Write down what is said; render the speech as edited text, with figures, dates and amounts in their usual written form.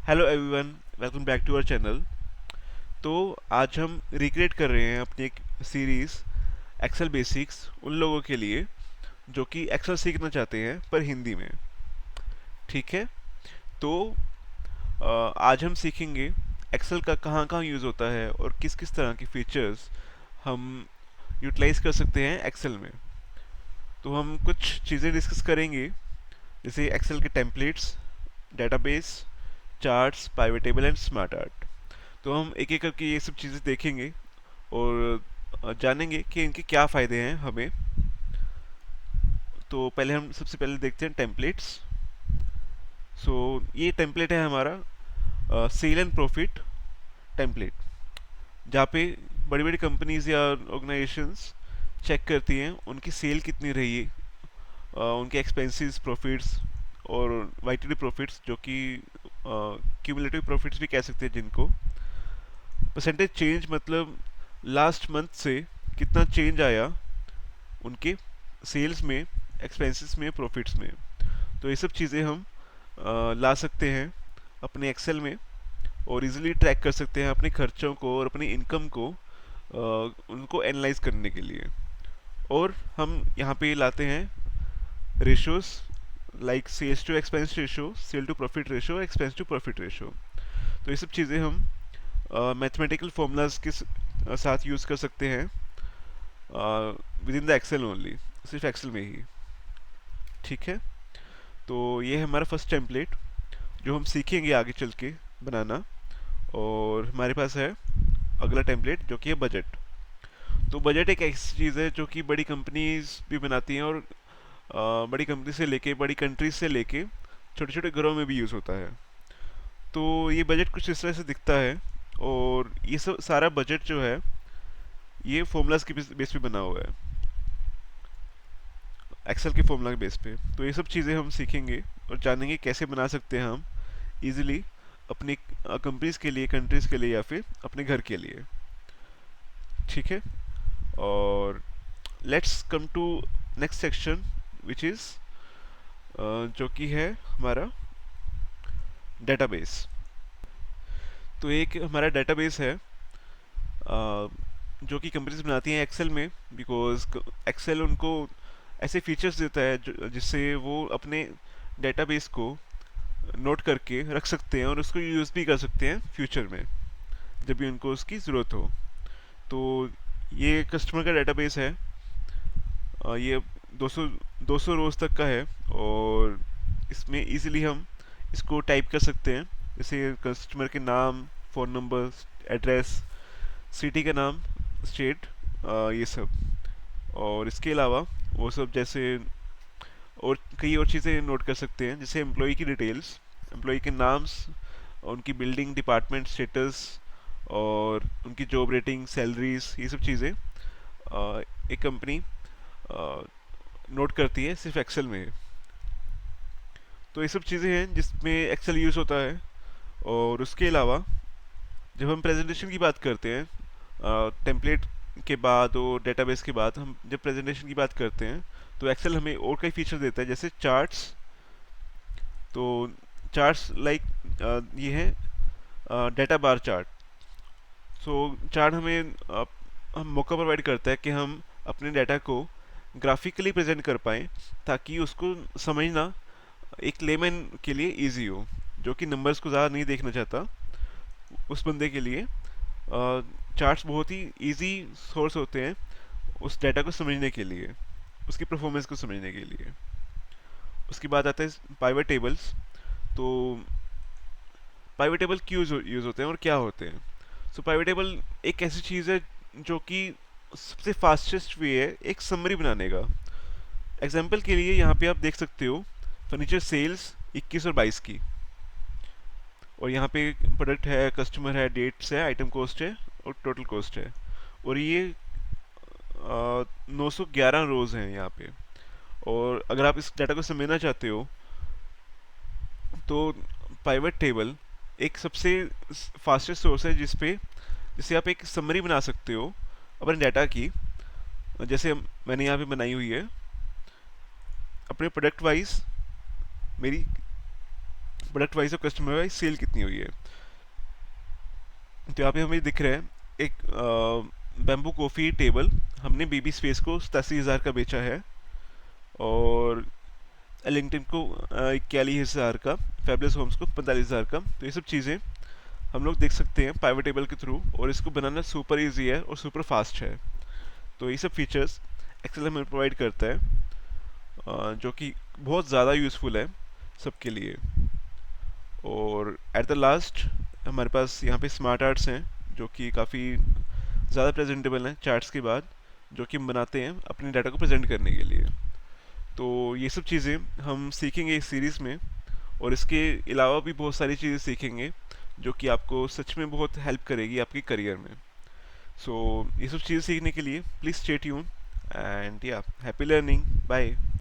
Hello everyone, welcome back to our channel. तो आज हम रिक्रिएट कर रहे हैं अपनी एक सीरीज़ एक्सेल बेसिक्स उन लोगों के लिए जो कि एक्सेल सीखना चाहते हैं पर हिंदी में। ठीक है। तो आज हम सीखेंगे एक्सेल का कहाँ कहाँ यूज़ होता है और किस किस तरह की फीचर्स हम यूटिलाइज कर सकते हैं एक्सेल में। तो हम कुछ चीज़ें डिस्कस करेंगे, जैसे एक्सेल के templates, database, charts, pivot table and smart art. तो हम एक एक करके ये सब चीज़ें देखेंगे और जानेंगे कि इनके क्या फ़ायदे हैं हमें। तो पहले हम सबसे पहले देखते हैं टेम्पलेट्स। सो ये टेम्पलेट है हमारा सेल एंड प्रॉफिट टेम्पलेट, जहाँ पे बड़ी बड़ी कंपनीज या ऑर्गेनाइजेशंस चेक करती हैं उनकी सेल कितनी रही है, उनके एक्सपेंसेस, प्रॉफिट्स और वाईटीडी प्रॉफिट्स, जो कि क्यूमुलेटिव प्रॉफिट्स भी कह सकते हैं जिनको। परसेंटेज चेंज मतलब लास्ट मंथ से कितना चेंज आया उनके सेल्स में, एक्सपेंसेस में, प्रॉफिट्स में। तो ये सब चीज़ें हम ला सकते हैं अपने एक्सेल में और इजीली ट्रैक कर सकते हैं अपने खर्चों को और अपनी इनकम को, उनको एनालाइज करने के लिए। और हम यहाँ पे लाते हैं ratios like sales to expense ratio, sale to profit ratio, expense to profit ratio. तो ये सब चीज़ें हम मैथमेटिकल फॉर्मूलाज के साथ यूज़ कर सकते हैं with in the Excel only, सिर्फ एक्सेल में ही। ठीक है। तो ये है हमारा फर्स्ट टेम्पलेट जो हम सीखेंगे आगे चल के बनाना। और हमारे पास है अगला टेम्पलेट जो कि है बजट। तो बजट एक ऐसी चीज़ है जो कि बड़ी कंपनीज भी बनाती हैं और बड़ी कंपनी से लेके, बड़ी कंट्रीज से लेके छोटे छोटे घरों में भी यूज़ होता है। तो ये बजट कुछ इस तरह से दिखता है। और ये सब सारा बजट जो है ये फॉर्मूलाज के बेस पे बना हुआ है, एक्सेल के फॉर्मूला के बेस पे। तो ये सब चीज़ें हम सीखेंगे और जानेंगे कैसे बना सकते हैं हम इजीली अपनी कंपनीज के लिए, कंट्रीज के लिए या फिर अपने घर के लिए। ठीक है। और let's come to next section which is जो कि है हमारा डेटाबेस। तो एक हमारा डेटाबेस है जो कि कंपनीज बनाती हैं एक्सेल में, बिकॉज एक्सेल उनको ऐसे फीचर्स देता है जिससे वो अपने डेटाबेस को नोट करके रख सकते हैं और उसको यूज़ भी कर सकते हैं फ्यूचर में जब भी उनको उसकी ज़रूरत हो। तो ये कस्टमर का डेटाबेस है। ये 200 200 रोज तक का है और इसमें इजीली हम इसको टाइप कर सकते हैं, जैसे कस्टमर के नाम, फ़ोन नंबर, एड्रेस, सिटी का नाम, स्टेट, ये सब। और इसके अलावा वो सब जैसे और कई और चीज़ें नोट कर सकते हैं, जैसे एम्प्लॉय की डिटेल्स, एम्प्लॉय के नाम्स, उनकी बिल्डिंग, डिपार्टमेंट, स्टेटस और उनकी जॉब रेटिंग, सैलरीज, ये सब चीज़ें एक कंपनी नोट करती है सिर्फ एक्सेल में। तो ये सब चीज़ें हैं जिसमें एक्सेल यूज़ होता है। और उसके अलावा जब हम प्रेजेंटेशन की बात करते हैं टेम्पलेट के बाद और डेटाबेस के बाद, हम जब प्रेजेंटेशन की बात करते हैं तो एक्सेल हमें और कई फीचर देता है, जैसे चार्ट्स। तो चार्ट्स लाइक ये है डेटा बार चार्ट। सो चार्ट हमें हम मौका प्रोवाइड करता है कि हम अपने डाटा को ग्राफिकली प्रेजेंट कर पाएँ ताकि उसको समझना एक लेमैन के लिए इजी हो, जो कि नंबर्स को ज़्यादा नहीं देखना चाहता। उस बंदे के लिए चार्ट्स बहुत ही इजी सोर्स होते हैं उस डाटा को समझने के लिए, उसकी परफॉर्मेंस को समझने के लिए। उसके बाद आता है पाइवट टेबल्स। तो पाइवट टेबल क्यों यूज़ होते हैं और क्या होते हैं? सो पाइवट टेबल एक ऐसी चीज़ है जो कि सबसे फास्टेस्ट वे है एक समरी बनाने का। एग्जाम्पल के लिए यहाँ पे आप देख सकते हो फर्नीचर सेल्स 21 और 22 की, और यहाँ पे प्रोडक्ट है, कस्टमर है, डेट्स है, आइटम कॉस्ट है और टोटल कॉस्ट है। और ये 911 रोज हैं यहाँ पे। और अगर आप इस डाटा को समझना चाहते हो तो पाइवट टेबल एक सबसे फास्टेस्ट सोर्स है जिससे आप एक समरी बना सकते हो अपने डाटा की, जैसे मैंने यहाँ पे बनाई हुई है। अपने प्रोडक्ट वाइज मेरी प्रोडक्ट वाइज और कस्टमर वाइज सेल कितनी हुई है। तो यहाँ पे हमें दिख रहा है एक बैम्बू कॉफ़ी टेबल हमने बीबी स्पेस को 87,000 का बेचा है, और एलिंगटन को 41,000 का, फैबलेस होम्स को 45,000 का। तो ये सब चीज़ें हम लोग देख सकते हैं पाइवट टेबल के थ्रू, और इसको बनाना सुपर इजी है और सुपर फास्ट है। तो ये सब फीचर्स एक्सेल हमें प्रोवाइड करता है, जो कि बहुत ज़्यादा यूज़फुल है सबके लिए। और एट द लास्ट हमारे पास यहाँ पे स्मार्ट आर्ट्स हैं, जो कि काफ़ी ज़्यादा प्रेजेंटेबल हैं चार्ट्स के बाद, जो कि हम बनाते हैं अपने डाटा को प्रेजेंट करने के लिए। तो ये सब चीज़ें हम सीखेंगे इस सीरीज़ में, और इसके अलावा भी बहुत सारी चीज़ें सीखेंगे जो कि आपको सच में बहुत हेल्प करेगी आपके करियर में। सो ये सब चीज़ें सीखने के लिए प्लीज़ स्टे ट्यून, एंड या हैप्पी लर्निंग, बाय।